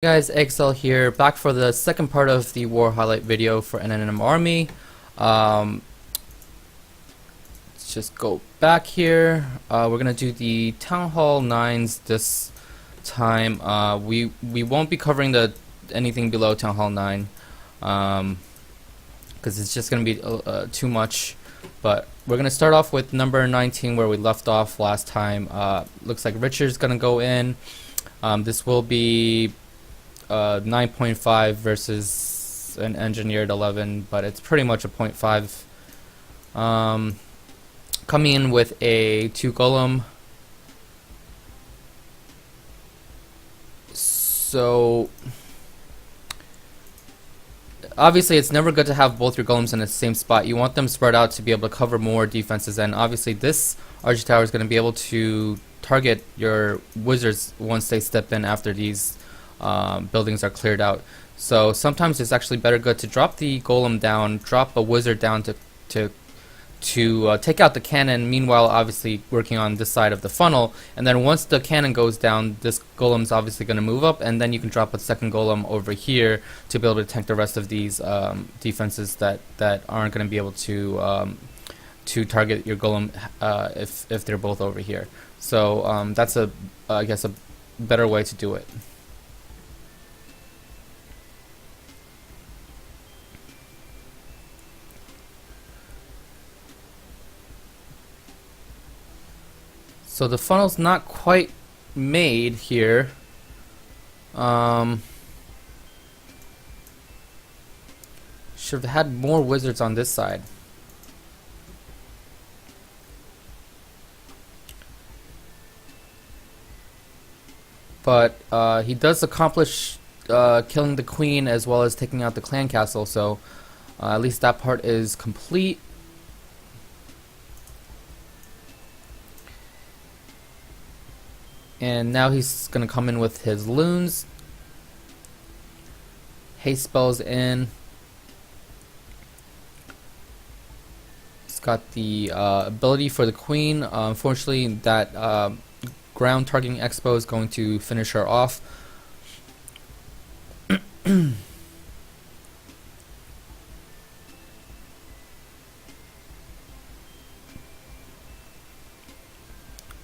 Hey guys, Excel here, back for the second part of the war highlight video for NNM Army. Let's just go back here. We're gonna do the Town Hall 9s this time. We won't be covering anything below Town Hall 9 because it's just gonna be too much. But we're gonna start off with number 19 where we left off last time. Looks like Richard's gonna go in. This will be 9.5 versus an engineered 11, but it's pretty much a 0.5. Coming in with a 2 golem. So obviously it's never good to have both your golems in the same spot. You want them spread out to be able to cover more defenses, and obviously this archer tower is going to be able to target your wizards once they step in after these buildings are cleared out. So sometimes it's actually good to drop the golem down, drop a wizard down to take out the cannon, meanwhile obviously working on this side of the funnel, and then once the cannon goes down, this golem's obviously going to move up, and then you can drop a second golem over here to be able to tank the rest of these defenses that aren't going to be able to target your golem if they're both over here. So that's I guess a better way to do it. So the funnel's not quite made here. Should have had more wizards on this side. But he does accomplish killing the queen as well as taking out the clan castle, so at least that part is complete. And now he's going to come in with his loons. Haste spells in. He's got the ability for the queen. Unfortunately, that ground targeting expo is going to finish her off.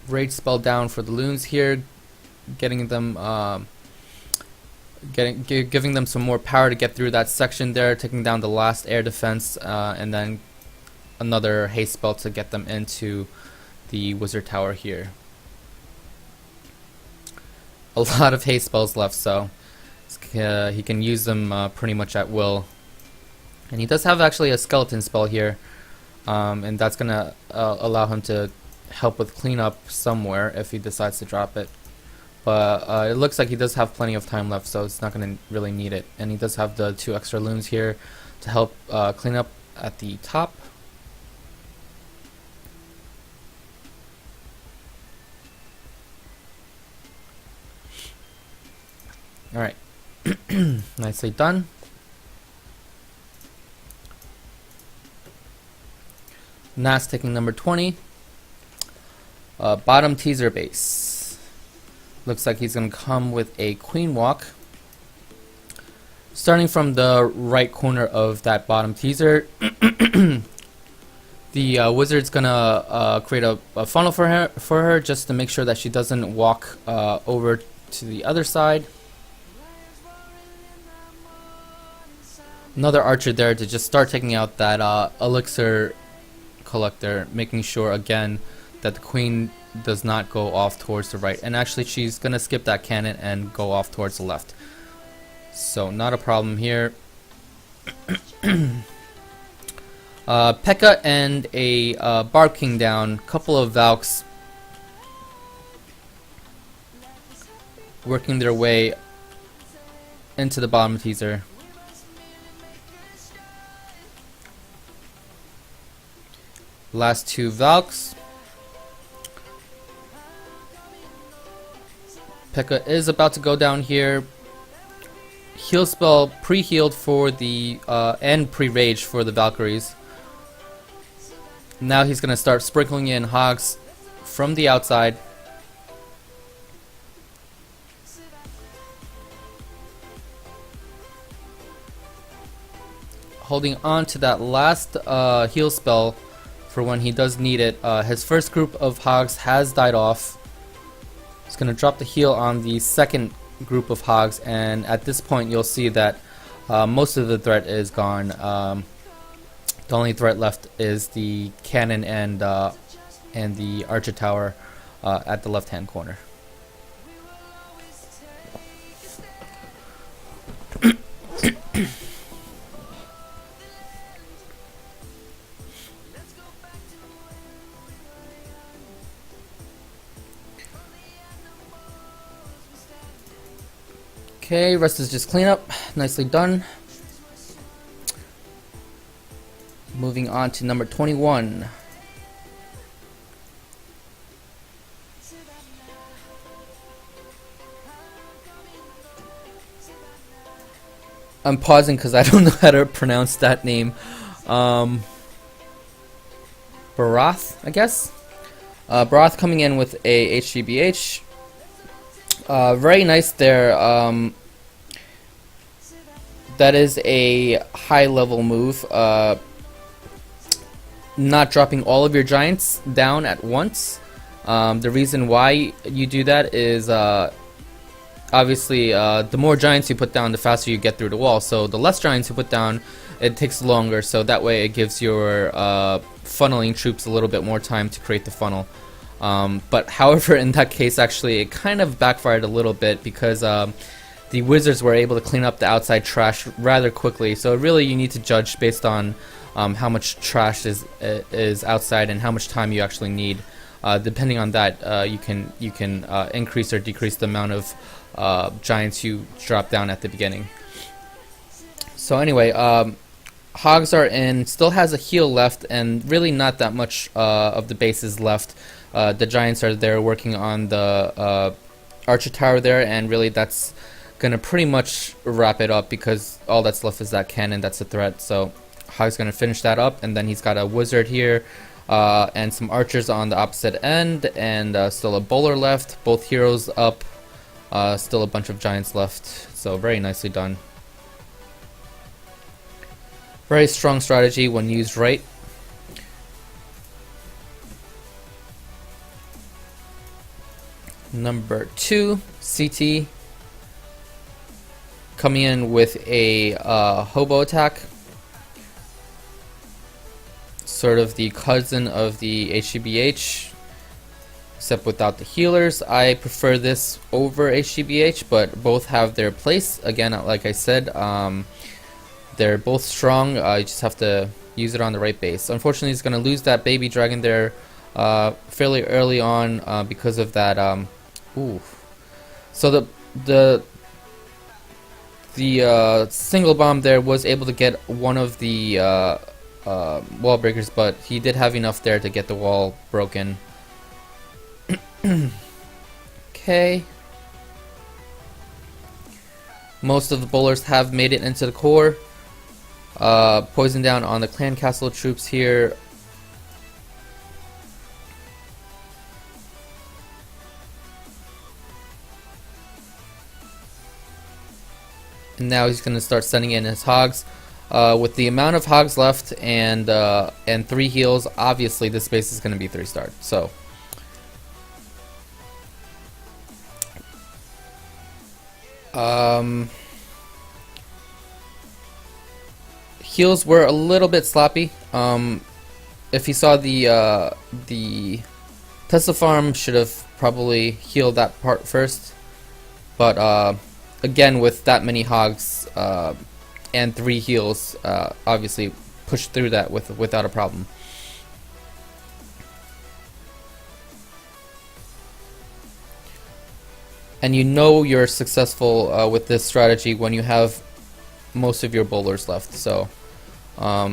Rage spell down for the loons here, getting them giving them some more power to get through that section there, taking down the last air defense, and then another haste spell to get them into the wizard tower here. A lot of haste spells left, so he can use them pretty much at will. And he does have actually a skeleton spell here, and that's gonna allow him to help with cleanup somewhere if he decides to drop it. But it looks like he does have plenty of time left, so it's not going to really need it. And he does have the 2 extra loons here to help clean up at the top. Alright, nicely done. Nas taking number 20. Bottom teaser base. Looks like he's going to come with a queen walk. Starting from the right corner of that bottom teaser, the wizard's going to create a funnel for her just to make sure that she doesn't walk over to the other side. Another archer there to just start taking out that elixir collector, making sure again that the queen does not go off towards the right, and actually she's gonna skip that cannon and go off towards the left, so not a problem here. P.E.K.K.A. and a Barb King down, couple of Valks working their way into the bottom teaser. Last 2 Valks. P.E.K.K.A. is about to go down here. Heal spell pre-healed for the and pre-rage for the Valkyries. Now he's gonna start sprinkling in hogs from the outside. holding on to that last heal spell for when he does need it. His first group of hogs has died off. He's going to drop the heal on the second group of hogs, and at this point you'll see that most of the threat is gone. The only threat left is the cannon and the archer tower at the left hand corner. Okay, rest is just cleanup. Nicely done. Moving on to number 21. I'm pausing because I don't know how to pronounce that name. Barath, I guess? Barath coming in with a HGBH. Very nice there. That is a high level move. Not dropping all of your giants down at once. The reason why you do that is obviously the more giants you put down, the faster you get through the wall. So the less giants you put down, it takes longer. So that way it gives your funneling troops a little bit more time to create the funnel. But however, in that case, actually, it kind of backfired a little bit because the wizards were able to clean up the outside trash rather quickly. So really, you need to judge based on how much trash is outside and how much time you actually need. Depending on that, you can increase or decrease the amount of giants you drop down at the beginning. So anyway, hogs are in, still has a heal left, and really not that much of the bases left. The giants are there working on the archer tower there, and really that's gonna pretty much wrap it up because all that's left is that cannon. That's a threat. So hog's gonna finish that up, and then he's got a wizard here and some archers on the opposite end, and still a bowler left. Both heroes up. Still a bunch of giants left. So very nicely done. Very strong strategy when used right. Number 2, CT, coming in with a hobo attack, sort of the cousin of the HGBH, except without the healers. I prefer this over HGBH, but both have their place. Again, like I said, they're both strong. You just have to use it on the right base. Unfortunately, he's going to lose that baby dragon there fairly early on because of that. Ooh. So the single bomb there was able to get one of the wall breakers, but he did have enough there to get the wall broken. Okay. Most of the bowlers have made it into the core. Poison down on the clan castle troops here. And now he's going to start sending in his hogs. With the amount of hogs left and 3 heals, obviously this base is going to be 3-starred. So heals were a little bit sloppy. If you saw the Tesla farm, should have probably healed that part first. But again, with that many hogs and 3 heals, obviously pushed through that without a problem. And you know you're successful with this strategy when you have most of your bowlers left. So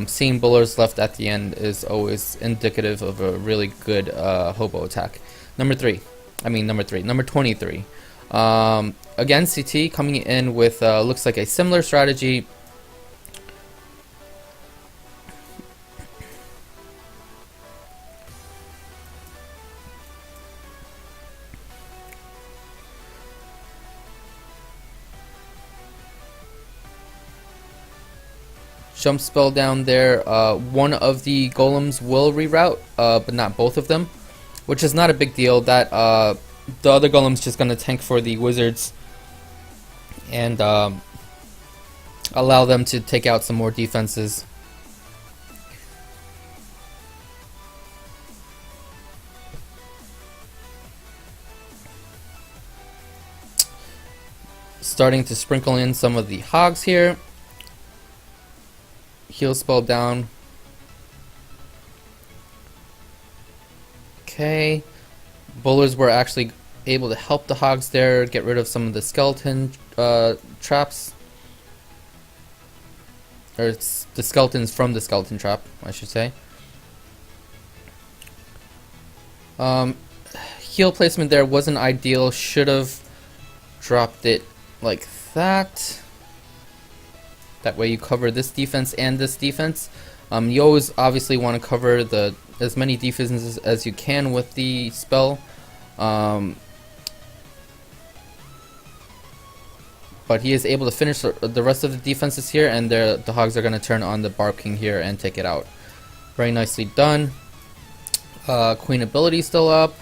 seeing bowlers left at the end is always indicative of a really good hobo attack. Number 23. Again, CT coming in with looks like a similar strategy. jump spell down there. One of the golems will reroute, but not both of them, which is not a big deal. That the other golem's just gonna tank for the wizards and allow them to take out some more defenses. Starting to sprinkle in some of the hogs here. Heal spell down. Okay. Bowlers were actually able to help the hogs there, get rid of some of the skeleton traps. Or it's the skeletons from the skeleton trap, I should say. Heal placement there wasn't ideal. Should have dropped it like that. That way you cover this defense and this defense. You always obviously want to cover as many defenses as you can with the spell. But he is able to finish the rest of the defenses here, and the hogs are going to turn on the Barb King here and take it out. Very nicely done. Queen ability still up.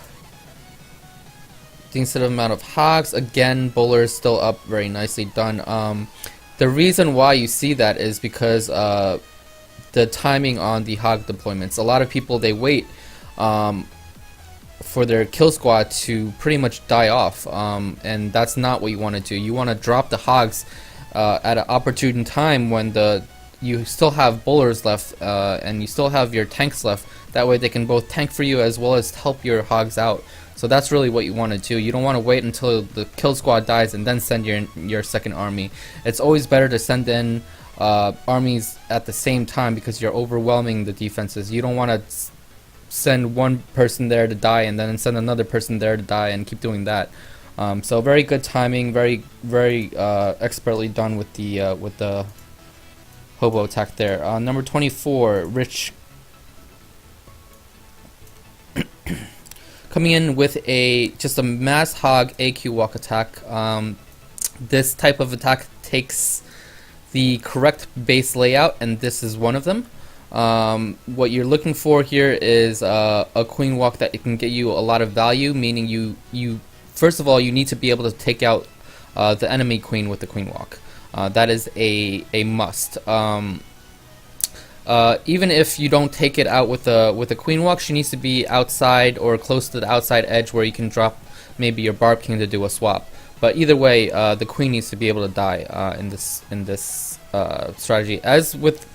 Decent amount of hogs. Again, bowler is still up. Very nicely done. The reason why you see that is because the timing on the hog deployments. A lot of people, they wait for their kill squad to pretty much die off, and that's not what you want to do. You want to drop the hogs at an opportune time when you still have bowlers left and you still have your tanks left. That way they can both tank for you as well as help your hogs out. So that's really what you want to do. You don't want to wait until the kill squad dies and then send your second army. It's always better to send in armies at the same time because you're overwhelming the defenses. You don't want to send one person there to die and then send another person there to die and keep doing that. So very good timing, very expertly done with the hobo attack there. Number 24, Rich, coming in with just a mass hog AQ walk attack. This type of attack takes the correct base layout, and this is one of them. What you're looking for here is a queen walk that can get you a lot of value, meaning you first of all you need to be able to take out the enemy queen with the queen walk. That is a must. Even if you don't take it out with a queen walk, she needs to be outside or close to the outside edge where you can drop maybe your Barb King to do a swap. But either way, the queen needs to be able to die in this strategy, as with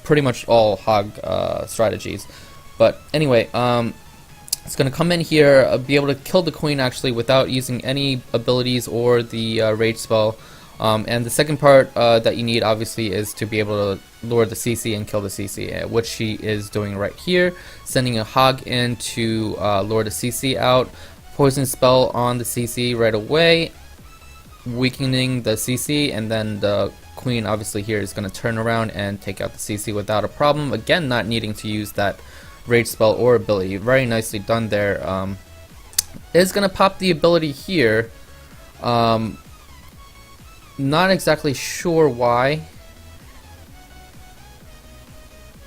pretty much all hog strategies. But anyway, it's going to come in here, be able to kill the queen actually without using any abilities or the rage spell. And the second part that you need obviously is to be able to lure the CC and kill the CC, which she is doing right here, sending a hog in to lure the CC out, poison spell on the CC right away, weakening the CC, and then the queen obviously here is going to turn around and take out the CC without a problem, again not needing to use that rage spell or ability. Very nicely done there. Is going to pop the ability here. Not exactly sure why.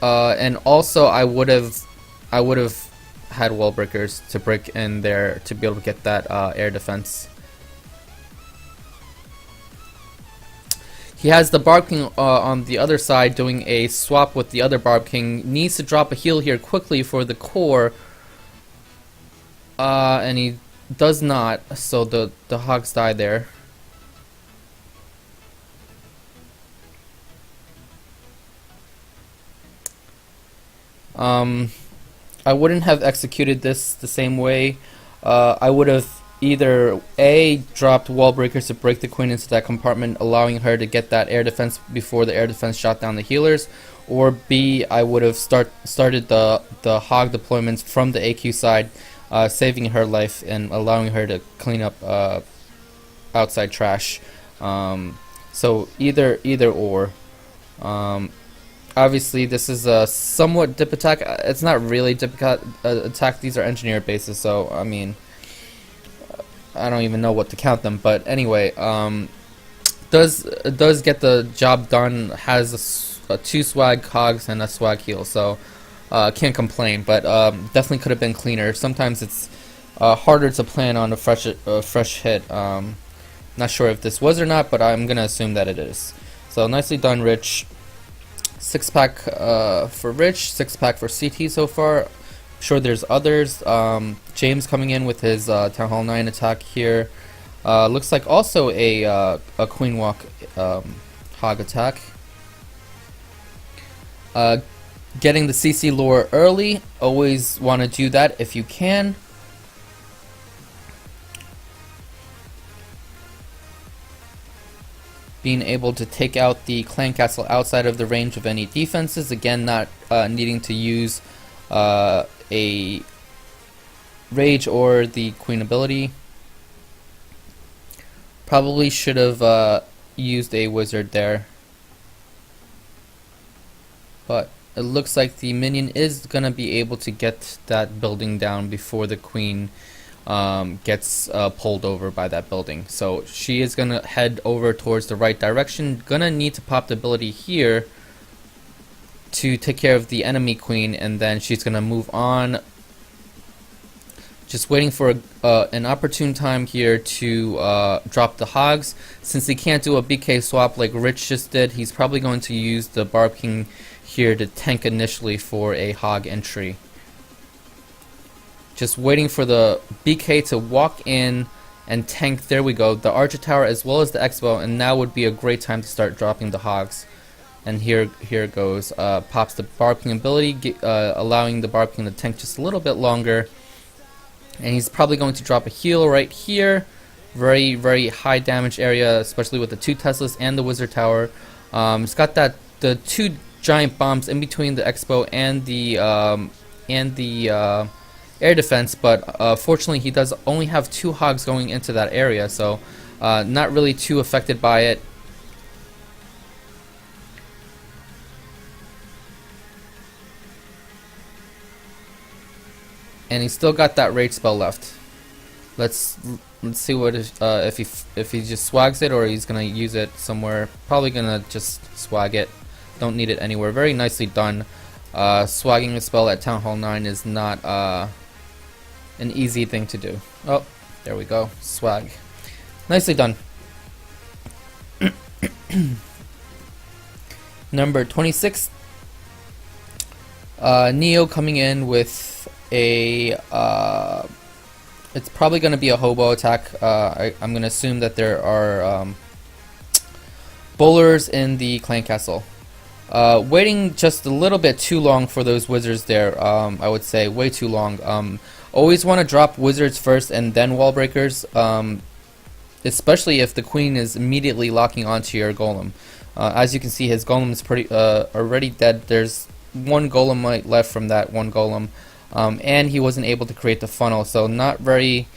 And also I would have had wall breakers to break in there to be able to get that air defense. He has the Barb King on the other side doing a swap with the other Barb King. Needs to drop a heal here quickly for the core. And he does not, so the hogs die there. I wouldn't have executed this the same way. I would have either A, dropped wall breakers to break the queen into that compartment, allowing her to get that air defense before the air defense shot down the healers, or B, I would have started the hog deployments from the AQ side, saving her life and allowing her to clean up outside trash. So either or. Obviously, this is a somewhat dip attack. It's not really dip attack. These are engineer bases, so I mean, I don't even know what to count them. But anyway, does get the job done. Has 2 swag hogs and a swag heal, so can't complain. But definitely could have been cleaner. Sometimes it's harder to plan on a fresh hit. Not sure if this was or not, but I'm gonna assume that it is. So nicely done, Rich. 6-pack for Rich, 6-pack for CT so far. I'm sure there's others. James coming in with his Town Hall 9 attack here. Looks like also a Queen Walk hog attack. Getting the CC lore early, always want to do that if you can. Being able to take out the clan castle outside of the range of any defenses, again not needing to use a rage or the queen ability. Probably should have used a wizard there, but it looks like the minion is gonna be able to get that building down before the queen gets pulled over by that building. So she is gonna head over towards the right direction. Gonna need to pop the ability here to take care of the enemy queen, and then she's gonna move on. Just waiting for an opportune time here to drop the hogs. Since he can't do a BK swap like Rich just did, he's probably going to use the Barb King here to tank initially for a hog entry. Just waiting for the BK to walk in and tank. There we go, the Archer Tower as well as the Expo, and now would be a great time to start dropping the hogs. And here it goes. Pops the Barb King ability, allowing the Barb King to tank just a little bit longer. And he's probably going to drop a heal right here. Very, very high damage area, especially with the 2 Teslas and the Wizard Tower. It's got the 2 giant bombs in between the Expo and the air defense, but fortunately he does only have 2 hogs going into that area, so not really too affected by it. And he's still got that rage spell left. Let's see what if he just swags it, or he's gonna use it somewhere. Probably gonna just swag it. Don't need it anywhere. Very nicely done. Swagging a spell at Town Hall 9 is not an easy thing to do. Oh, there we go. Swag. Nicely done. Number 26. Neo coming in with a it's probably going to be a hobo attack. I'm going to assume that there are bowlers in the clan castle. Waiting just a little bit too long for those wizards there. I would say way too long. Always want to drop wizards first and then wall breakers, especially if the queen is immediately locking onto your golem. As you can see, his golem is pretty already dead. There's 1 golem left from that 1 golem. And he wasn't able to create the funnel, so not very.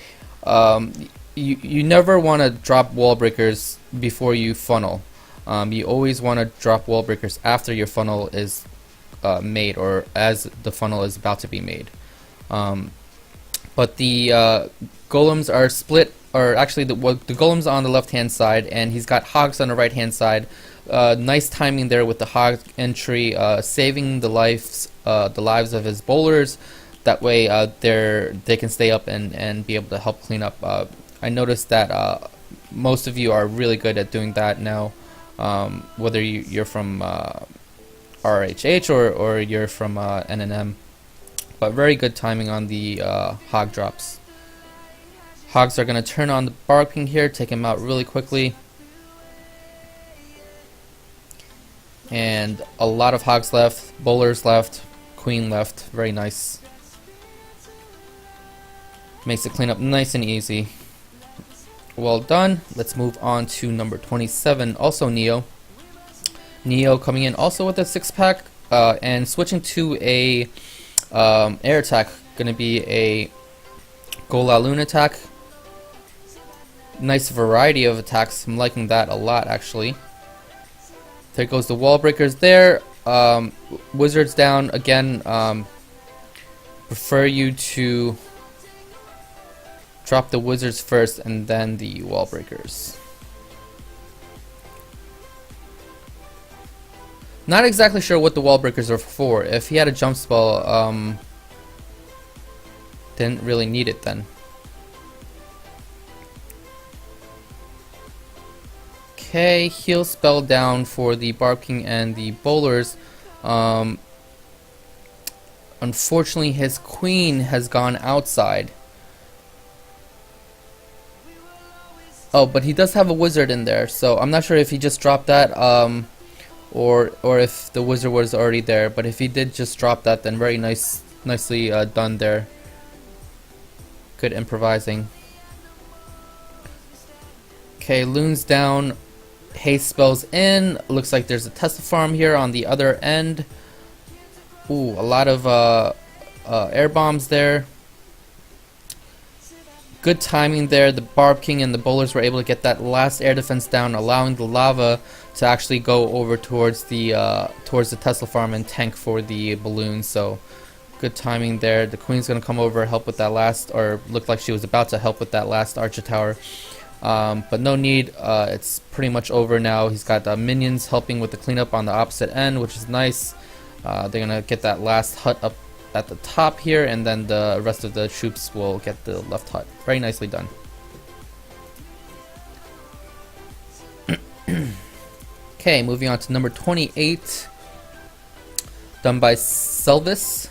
You never want to drop wall breakers before you funnel. You always want to drop wall breakers after your funnel is made, or as the funnel is about to be made. But the golems are split, or actually the golems on the left hand side, and he's got hogs on the right hand side. Nice timing there with the hog entry, saving the lives of his bowlers. That way they can stay up and be able to help clean up. I noticed that most of you are really good at doing that now, whether you're from RHH or you're from NNM. But very good timing on the hog drops. Hogs are going to turn on the Barb King here, take him out really quickly. And a lot of hogs left, bowlers left, queen left. Very nice. Makes the cleanup nice and easy. Well done. Let's move on to number 27, also Neo. Neo coming in also with a 6-pack and switching to a air attack. Gonna be a Golaloon attack. Nice variety of attacks. I'm liking that a lot, actually. There goes the wall breakers there. Wizards down again. Prefer you to drop the wizards first and then the wall breakers. Not exactly sure what the wall breakers are for. If he had a jump spell, didn't really need it then. Okay, heal spell down for the Barb King and the bowlers. Unfortunately, his queen has gone outside. Oh, but he does have a wizard in there, so I'm not sure if he just dropped that, or if the wizard was already there. But if he did just drop that, then very nicely done there. Good improvising. Okay, loons down, haste spells in. Looks like there's a Tesla farm here on the other end. Ooh, a lot of air bombs there. Good timing there. The Barb King and the bowlers were able to get that last air defense down, allowing the lava to actually go over towards the Tesla farm and tank for the balloons. So good timing there. The queen's gonna come over, help with that last, or looked like she was about to help with that last archer tower. But no need. It's pretty much over now. He's got minions helping with the cleanup on the opposite end, which is nice. They're gonna get that last hut up at the top here, and then the rest of the troops will get the left hut. Very nicely done. Okay, moving on to number 28, done by Selvis.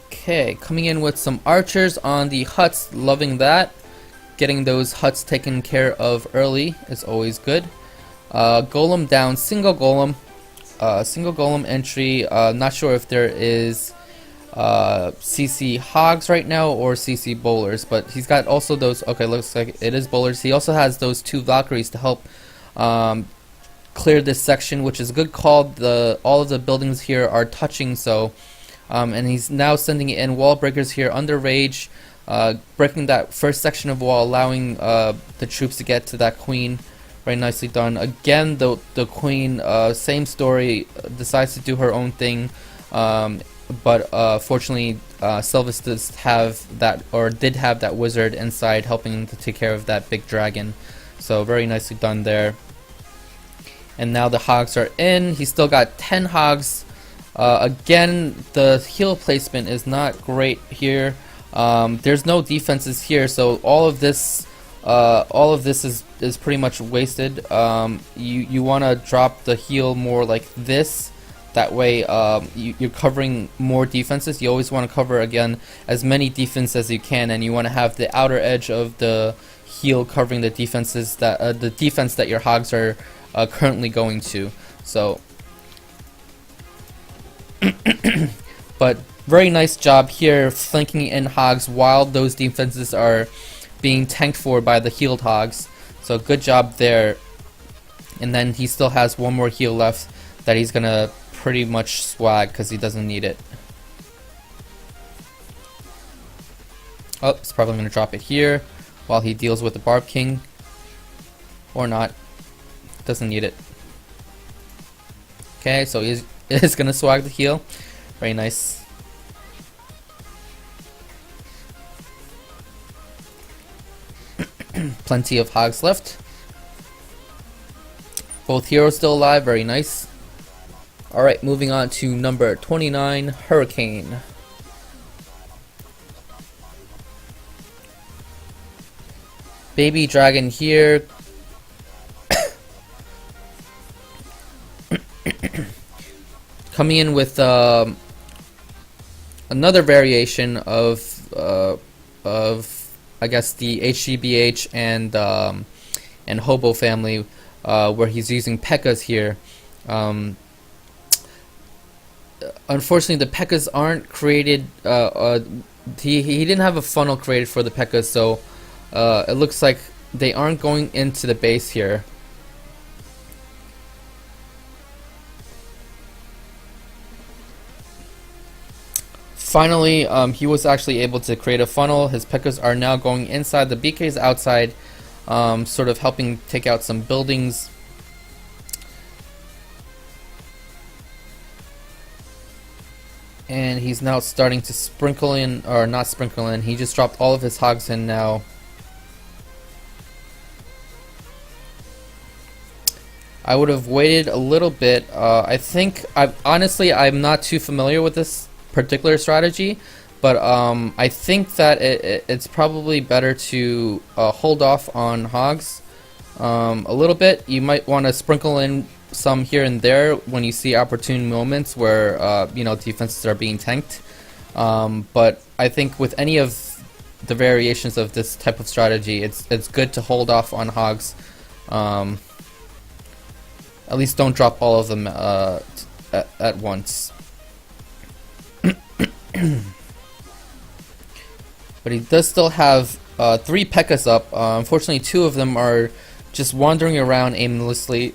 Okay, coming in with some archers on the huts, loving that. Getting those huts taken care of early is always good. Golem down, single golem entry. Not sure if there is CC hogs right now or CC bowlers, but he's got also those. Okay, looks like it is bowlers. He also has those 2 Valkyries to help clear this section, which is a good call. All of the buildings here are touching, so and he's now sending in wall breakers here under rage, breaking that first section of wall, allowing the troops to get to that queen. Very nicely done. Again, the queen, same story, decides to do her own thing, but fortunately, Selvis does have that, or did have that wizard inside helping to take care of that big dragon. So very nicely done there. And now the hogs are in. He's still got 10 hogs. Again, the heal placement is not great here. There's no defenses here, so all of this is pretty much wasted. You want to drop the heal more like this. That way, you're covering more defenses. You always want to cover, again, as many defenses as you can, and you want to have the outer edge of the heal covering the defenses that the defense that your hogs are currently going to. So, but very nice job here, flanking in hogs while those defenses are being tanked for by the healed hogs. So good job there. And then he still has one more heal left that he's gonna pretty much swag because he doesn't need it. Oh, he's probably gonna drop it here while he deals with the Barb King. Or not. Doesn't need it. Okay, so he's gonna swag the heal. Very nice. Plenty of hogs left. Both heroes still alive. Very nice. Alright, moving on to number 29, Hurricane. Baby dragon here. Coming in with another variation of I guess the HGBH and Hobo family, where he's using P.E.K.K.A.s here. Unfortunately, the P.E.K.K.A.s aren't created. He didn't have a funnel created for the P.E.K.K.A.s, so it looks like they aren't going into the base here. Finally, he was actually able to create a funnel. His P.E.K.K.A.s are now going inside. The BK's outside, sort of helping take out some buildings. And he's now starting to sprinkle in, or not sprinkle in, he just dropped all of his hogs in now. I would have waited a little bit. I think I'm not too familiar with this particular strategy, but I think that it's probably better to hold off on hogs a little bit. You might want to sprinkle in some here and there when you see opportune moments where defenses are being tanked. But I think with any of the variations of this type of strategy, it's good to hold off on hogs. At least don't drop all of them at once. But he does still have 3 P.E.K.K.A.s up. Unfortunately, 2 of them are just wandering around aimlessly,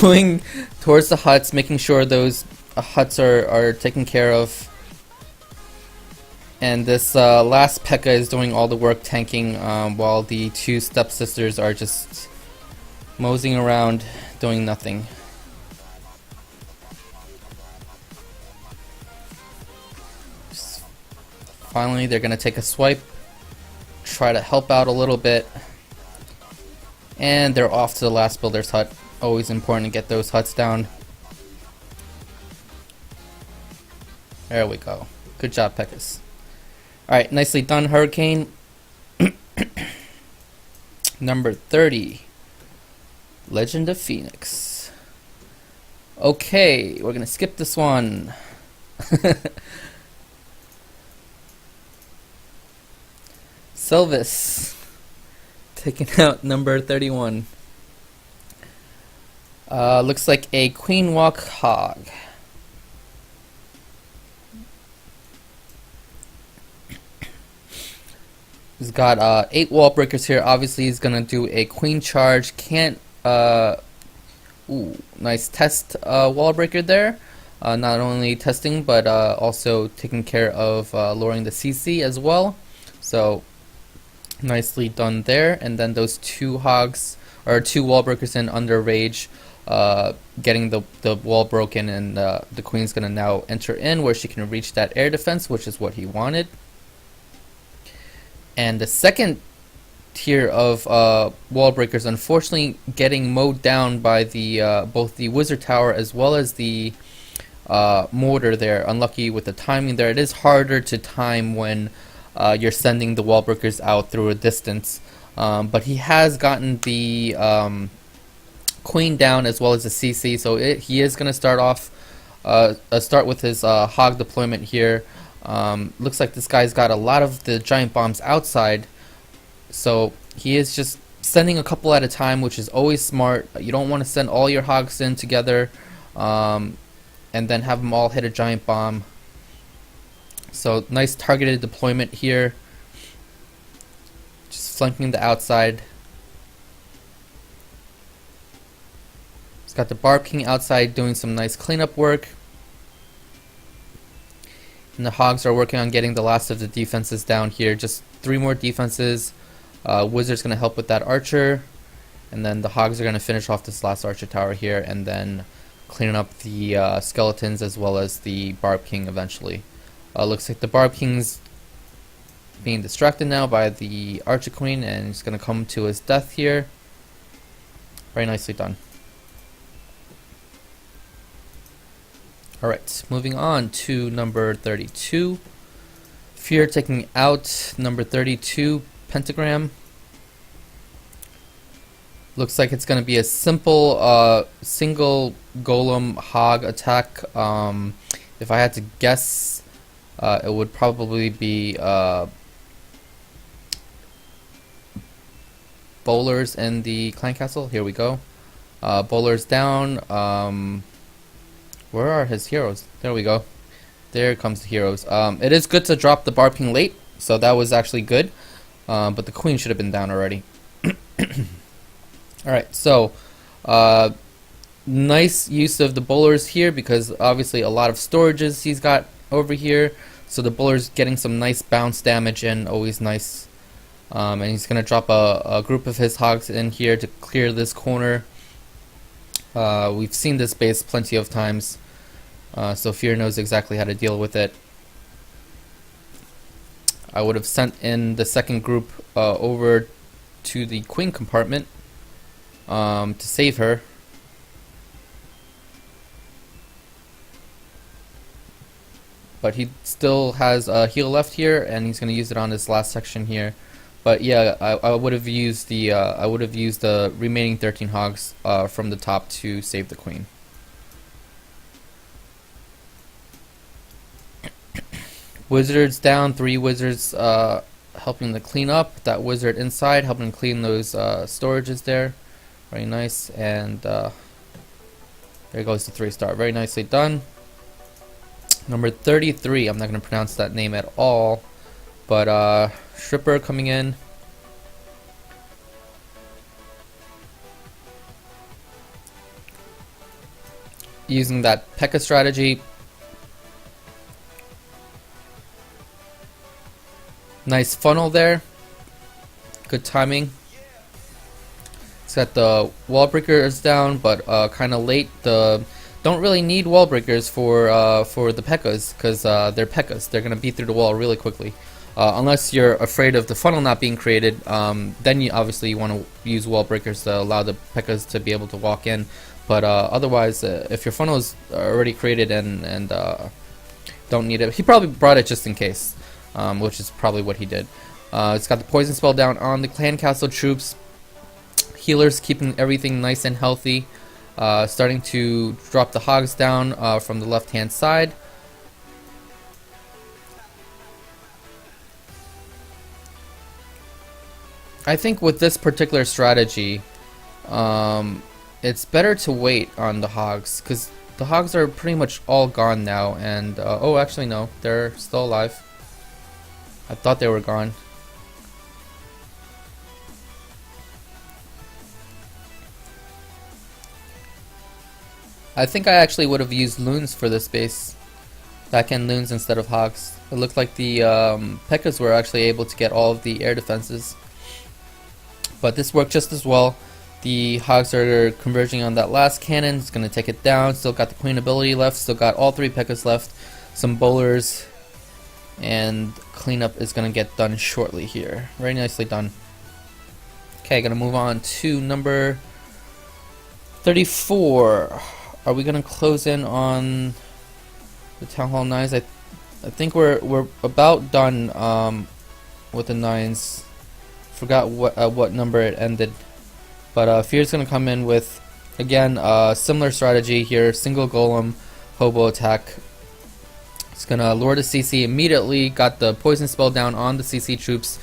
going towards the huts, making sure those huts are taken care of. And this last P.E.K.K.A. is doing all the work tanking, while the 2 stepsisters are just moseying around doing nothing. Finally, they're gonna take a swipe, try to help out a little bit, and they're off to the last builder's hut. Always important to get those huts down. There we go. Good job, P.E.K.K.A.s. Alright, nicely done, Hurricane. Number 30. Legend of Phoenix. Okay, we're gonna skip this one. Sylvis taking out number 31. Looks like a Queen Walk Hog. He's got 8 wall breakers here. Obviously, he's gonna do a queen charge. Can't. Ooh, nice test wall breaker there. Not only testing, but also taking care of lowering the CC as well. So nicely done there. And then those 2 hogs or 2 wall breakers in under rage, getting the wall broken, and the queen's gonna now enter in where she can reach that air defense, which is what he wanted. And the second tier of wall breakers, unfortunately, getting mowed down by the both the wizard tower as well as the mortar there. Unlucky with the timing there. It is harder to time when you're sending the wall breakers out through a distance. But he has gotten the queen down as well as the CC, so he is going to start off start with his hog deployment here. Looks like this guy's got a lot of the giant bombs outside, so he is just sending a couple at a time, which is always smart. You don't want to send all your hogs in together and then have them all hit a giant bomb. So nice targeted deployment here, just flanking the outside. He's got the Barb King outside doing some nice cleanup work. And the hogs are working on getting the last of the defenses down here. Just 3 more defenses. Wizard's going to help with that archer. And then the hogs are going to finish off this last archer tower here. And then cleaning up the skeletons as well as the Barb King eventually. Looks like the Barb King's being distracted now by the Archer Queen. And he's going to come to his death here. Very nicely done. Alright, moving on to number 32. Fear taking out number 32, Pentagram. Looks like it's going to be a simple single golem hog attack. If I had to guess, it would probably be bowlers in the clan castle. Here we go. Bowlers down. Where are his heroes? There we go. There comes the heroes. It is good to drop the Barb King late, so that was actually good. But the queen should have been down already. Alright, so nice use of the bowlers here, because obviously a lot of storages he's got over here. So the bowler's getting some nice bounce damage in, always nice. And he's going to drop a group of his hogs in here to clear this corner. We've seen this base plenty of times, so Fear knows exactly how to deal with it. I would have sent in the second group over to the queen compartment to save her. but he still has a heal left here, and he's going to use it on this last section here. But yeah, I would have used the remaining 13 hogs from the top to save the queen. Wizards down, 3 wizards helping to clean up. That wizard inside helping clean those storages there. Very nice, and there goes the 3-star. Very nicely done. Number 33, I'm not going to pronounce that name at all, but Stripper coming in. Using that P.E.K.K.A strategy. Nice funnel there. Good timing. It's got the wall breakers down, but kind of late. Don't really need wall breakers for the P.E.K.K.As because they're P.E.K.K.As. They're gonna beat through the wall really quickly. Unless you're afraid of the funnel not being created, then you obviously want to use wall breakers to allow the P.E.K.K.As to be able to walk in. But otherwise, if your funnel is already created and don't need it, he probably brought it just in case. Which is probably what he did. It's got the poison spell down on the clan castle troops. Healers keeping everything nice and healthy. Starting to drop the hogs down from the left hand side. I think with this particular strategy, it's better to wait on the hogs, because the hogs are pretty much all gone now. And oh, actually no, they're still alive. I thought they were gone. I think I actually would have used loons for this base. Back-end loons instead of hogs. It looked like the P.E.K.K.As were actually able to get all of the air defenses. But this worked just as well. The hogs are converging on that last cannon. It's going to take it down. Still got the queen ability left. Still got all 3 P.E.K.K.As left. Some bowlers. And cleanup is going to get done shortly here. Very nicely done. Okay, going to move on to number 34. Are we going to close in on the Town Hall 9s? I think we're about done with the 9s. Forgot what number it ended. But Fear's going to come in with, again, similar strategy here. Single golem, hobo attack. It's gonna lure the CC immediately. Got the poison spell down on the CC troops.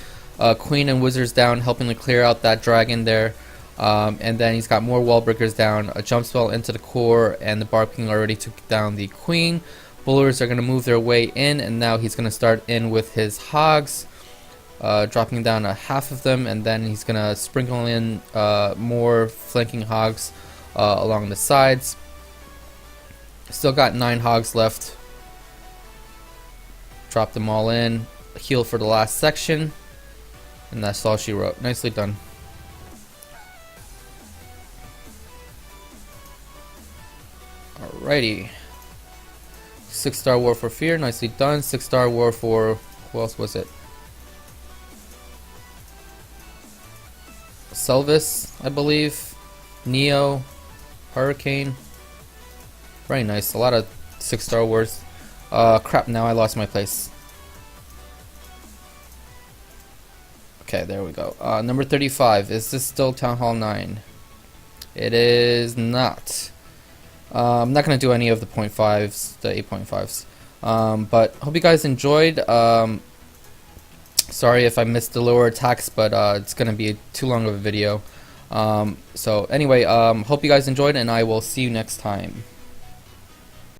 Queen and wizards down, helping to clear out that dragon there. And then he's got more wall breakers down. A jump spell into the core, and the Barb King already took down the queen. Bullers are gonna move their way in, and now he's gonna start in with his hogs, dropping down a half of them, and then he's gonna sprinkle in more flanking hogs along the sides. Still got 9 hogs left. Drop them all in, heal for the last section, and that's all she wrote. Nicely done. Alrighty. 6-star war for Fear, nicely done. 6-star war for, who else was it? Selvis, I believe. Neo, Hurricane. Very nice, a lot of 6-star wars. Crap, now I lost my place. Okay, there we go. Number 35. Is this still Town Hall 9? It is not. I'm not going to do any of the 0.5s, the 8.5s. But hope you guys enjoyed. Sorry if I missed the lower attacks, but it's going to be too long of a video. So anyway, hope you guys enjoyed, and I will see you next time.